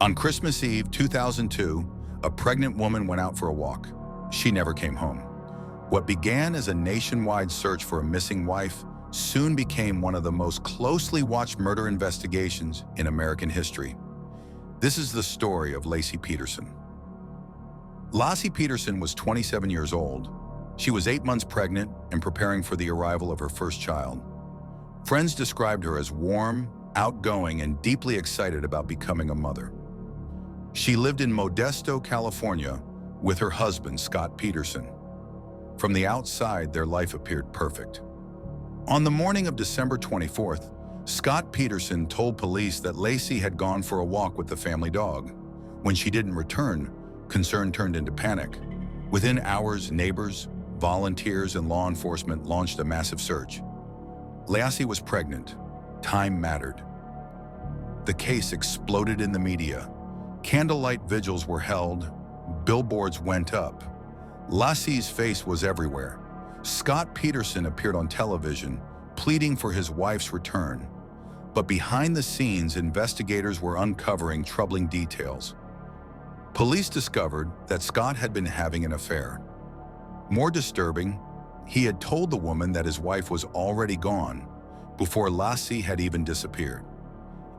On Christmas Eve 2002, a pregnant woman went out for a walk. She never came home. What began as a nationwide search for a missing wife soon became one of the most closely watched murder investigations in American history. This is the story of Laci Peterson. Laci Peterson was 27 years old. She was 8 months pregnant and preparing for the arrival of her first child. Friends described her as warm, outgoing, and deeply excited about becoming a mother. She lived in Modesto, California, with her husband, Scott Peterson. From the outside, their life appeared perfect. On the morning of December 24th, Scott Peterson told police that Laci had gone for a walk with the family dog. When she didn't return, concern turned into panic. Within hours, neighbors, volunteers, and law enforcement launched a massive search. Laci was pregnant. Time mattered. The case exploded in the media. Candlelight vigils were held. Billboards went up. Laci's face was everywhere. Scott Peterson appeared on television, pleading for his wife's return. But behind the scenes, investigators were uncovering troubling details. Police discovered that Scott had been having an affair. More disturbing, he had told the woman that his wife was already gone before Laci had even disappeared.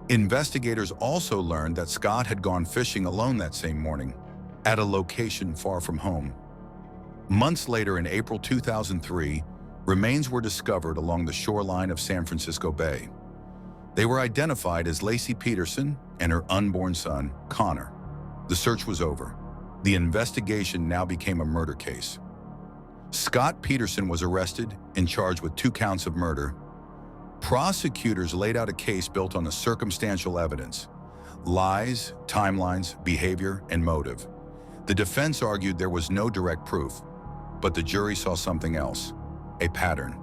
Investigators also learned that Scott had gone fishing alone that same morning, at a location far from home. Months later, in April 2003, remains were discovered along the shoreline of San Francisco Bay. They were identified as Laci Peterson and her unborn son, Connor. The search was over. The investigation now became a murder case. Scott Peterson was arrested and charged with 2 counts of murder. Prosecutors laid out a case built on a circumstantial evidence: lies, timelines, behavior, and motive. The defense argued there was no direct proof, but the jury saw something else: a pattern.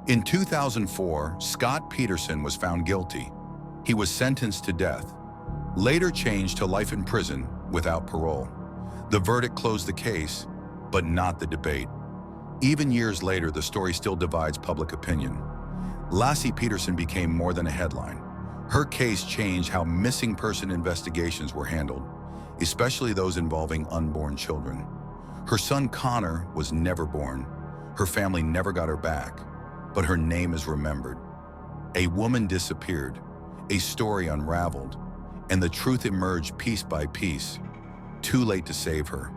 In 2004, Scott Peterson was found guilty. He was sentenced to death, later changed to life in prison without parole. The verdict closed the case, but not the debate. Even years later, the story still divides public opinion. Laci Peterson became more than a headline. Her case changed how missing person investigations were handled, especially those involving unborn children. Her son Connor was never born. Her family never got her back, but her name is remembered. A woman disappeared, a story unraveled, and the truth emerged piece by piece. Too late to save her.